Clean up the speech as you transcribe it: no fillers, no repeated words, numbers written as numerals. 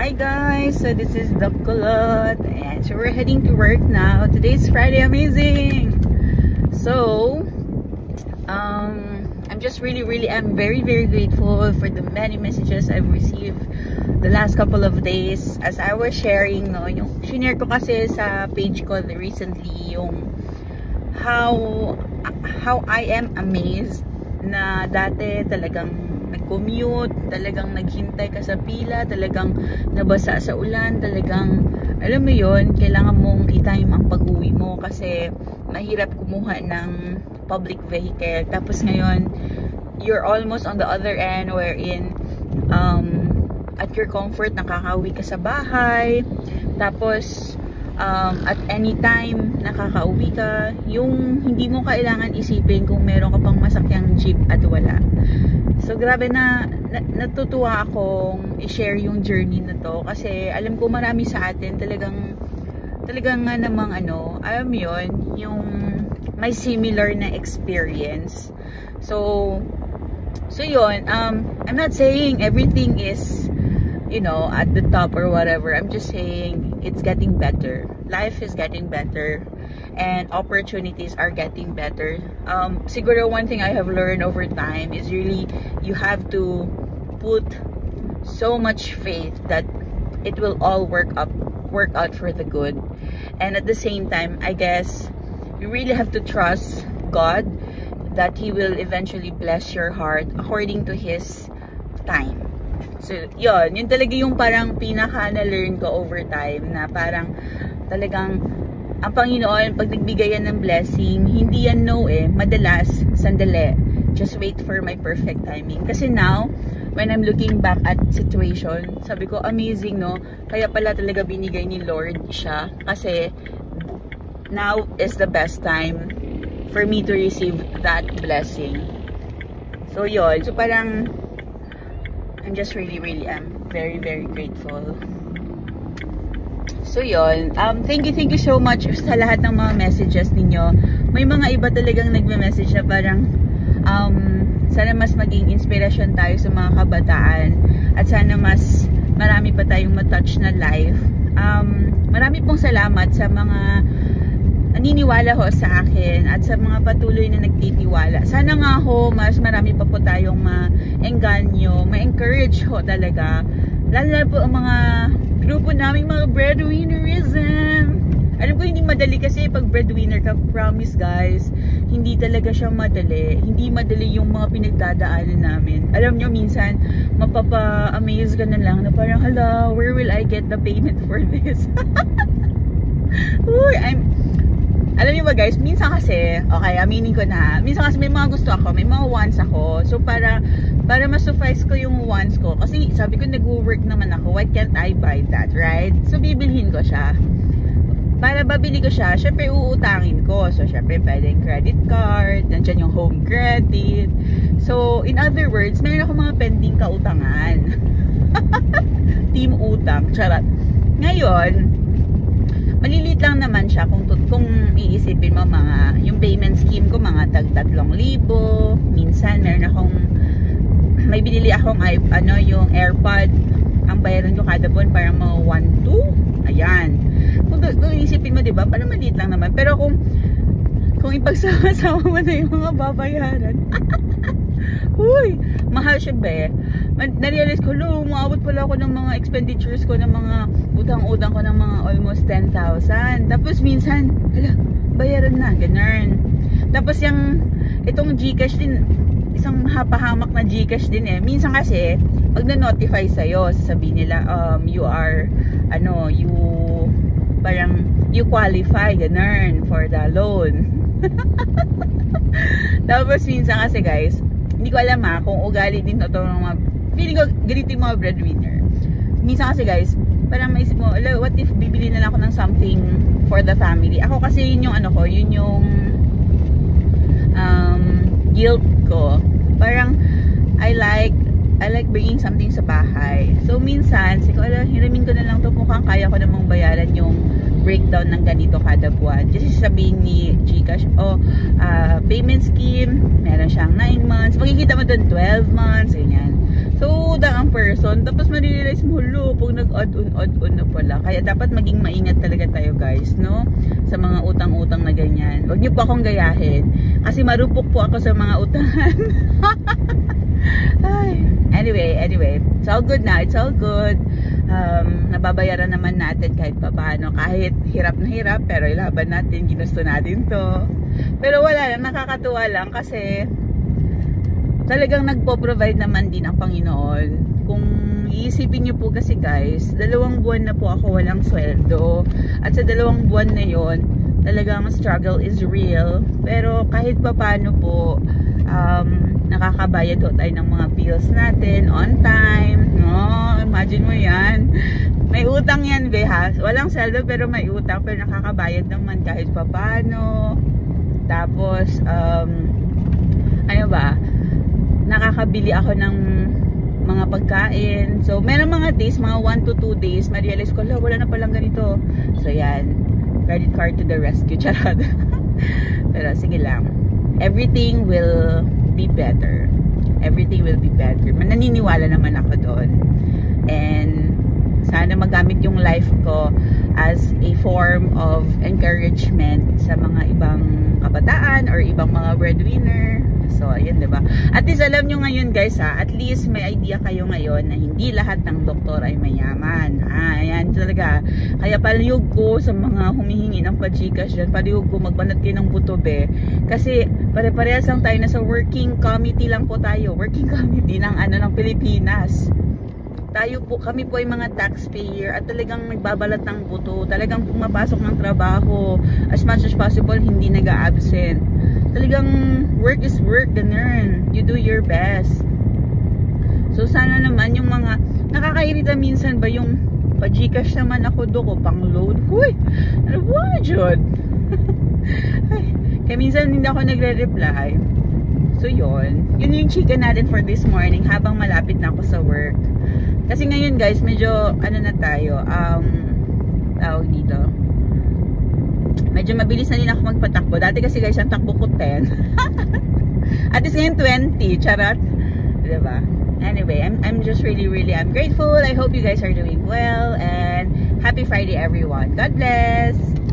Hi guys, so this is Doc Kulot, and so we're heading to work now. Today's Friday, amazing. So I'm just I'm very grateful for the many messages I've received the last couple of days. As I was sharing, no, yung shinare ko kasi sa page ko recently yung how I am amazed na dati talagang nag-commute, talagang naghintay ka sa pila, talagang nabasa sa ulan, talagang alam mo yon, kailangan mong i-time ang pag-uwi mo kasi mahirap kumuha ng public vehicle. Tapos ngayon you're almost on the other end wherein at your comfort nakakauwi ka sa bahay, tapos at any time nakakauwi ka, yung hindi mo kailangan isipin kung meron ka pang masakyang jeep at wala. So grabe na natutuwa akong i-share yung journey na to kasi alam ko marami sa atin talagang nga namang alam mo yun, yung may similar na experience. So yun, I'm not saying everything is at the top or whatever. I'm just saying it's getting better. Life is getting better and opportunities are getting better. Siguro one thing I have learned over time is really you have to put so much faith that it will all work out for the good. And at the same time, I guess you really have to trust God that He will eventually bless your heart according to His time. So, yun talaga yung parang pinaka na-learn ko over time na parang talagang ang Panginoon, pag nagbigay yan ng blessing, hindi yan madalas, sandali. Just wait for my perfect timing. Kasi now, when I'm looking back at situation, sabi ko, amazing, no? Kaya pala talaga binigay ni Lord siya. Kasi now is the best time for me to receive that blessing. So, yun. So, parang I'm just really am very grateful. So yun, thank you so much sa lahat ng mga messages ninyo. May mga iba talagang nagme-message na parang sana mas maging inspirasyon tayo sa mga kabataan at sana mas marami pa tayong matouch na life. Marami pong salamat sa mga naniniwala ho sa akin at sa mga patuloy na nagtitiwala. Sana nga ho, mas marami pa po tayong ma-engganyo, ma-encourage ho talaga. Lalo na po ang mga grupo namin, mga breadwinnerism. Alam ko hindi madali kasi pag breadwinner ka, promise guys, hindi talaga siya madali. Hindi madali yung mga pinagdadaanan namin. Alam nyo, minsan, mapapa-amaze ka na lang na parang, hala, where will I get the payment for this? Uy, alam niyo ba guys, minsan kasi, okay, aminin ko na, minsan kasi may mga gusto ako, may mga wants ako. So para ma-suffice ko yung wants ko, kasi sabi ko nag-work naman ako, why can't I buy that, right? So bibilhin ko siya. Para babili ko siya, syempre uutangin ko. So syempre pwedeng credit card, nandiyan yung home credit. So in other words, meron ako mga pending kautangan. Team utang, charot. Ngayon, maliliit lang naman siya kung iisipin mo yung payment scheme ko mga tag 3,000. Minsan meron akong may binili akong yung AirPod, ang bayaran ko kada buwan parang mga 1,200. Ayan. Kung iisipin mo, 'di ba? Parang maliit lang naman. Pero kung ipagsama-sama mo na yung mga babayaran. Uy, mahal siya be. Na-realize ko, umaabot pala ako ng mga expenditures ko ng mga utang-utang ko ng mga almost 10,000. Tapos minsan, bayaran na, ganun. Tapos itong GCash din, isang hapahamak na GCash din Minsan kasi, pag na-notify sa'yo, sasabihin nila, you qualify, ganun, for the loan. Tapos minsan kasi guys, hindi ko alam kung ugali din to ng mga, feeling ko ganito yung mga breadwinner. Minsan kasi guys, parang maisip mo, what if bibili na lang ako ng something for the family? Ako kasi yun yung yun yung guilt ko. Parang I like bringing something sa bahay. So minsan, hiramin ko na lang to, mukhang kaya ko namang bayaran yung breakdown ng ganito kada buwan. Kasi sabihin ni GCash, payment scheme, meron siyang 9 months. Makikita mo doon 12 months, ganyan. So, ang person, tapos marirealize mo, hulo, pag nag-add-on na pala. Kaya dapat maging maingat talaga tayo guys, no? Sa mga utang-utang na ganyan. Huwag niyo po akong gayahin. Kasi marupok po ako sa mga utangan. Anyway, it's all good now. It's all good. Nababayaran naman natin kahit papaano. Kahit hirap na hirap, pero ilaban natin, ginusto natin to. Pero wala lang, nakakatuwa lang kasi talagang nagpo-provide naman din ang Panginoon. Kung iisipin nyo po kasi guys, 2 buwan na po ako walang sweldo. At sa 2 buwan na yon, talagang struggle is real. Pero kahit pa paano po, nakakabayad ho tayo ng mga bills natin on time. No, imagine mo yan. May utang yan, ha? Walang sweldo pero may utang. Pero nakakabayad naman kahit pa paano. Tapos, ano ba? Nakakabili ako ng mga pagkain. So, meron mga days, mga 1 to 2 days, ma-realize ko, wala na palang ganito. So, yan. Credit card to the rescue. Charot. Pero, sige lang. Everything will be better. Everything will be better. Naniniwala naman ako doon. And, sana magamit yung life ko as a form of encouragement sa mga ibang kabataan or ibang mga breadwinner. So, ayun, diba? At least alam nyo ngayon guys ha, at least may idea kayo ngayon na hindi lahat ng doktor ay mayaman. Ayan talaga. Kaya palihog ko sa mga humihingi ng pa-Gcash dyan, palihog ko magbanat kayo ng butobe. Kasi pare-parehas lang tayo, nasa working committee lang po tayo. Working committee ng ng Pilipinas. Tayo po, kami po ay mga taxpayer at talagang nagbabalat ng buto. Talagang pumapasok ng trabaho. As much as possible, hindi nag-a-absent. Talagang work is work, ganun. You do your best. So sana naman yung mga nakakairita minsan ba yung pa-Gcash naman ako do ko pang load. Huy! Ano ba dyan? Kaya minsan hindi ako nagre-reply. So yun. Yun yung chika natin for this morning habang malapit na ako sa work. Kasi ngayon guys, medyo na tayo. Tawag dito. Medyo mabilis na din ako magpatakbo. Dati kasi guys, ang takbo ko 10. At least ngayon 20. Charot. Diba? Anyway, I'm just really I'm grateful. I hope you guys are doing well. And happy Friday everyone. God bless!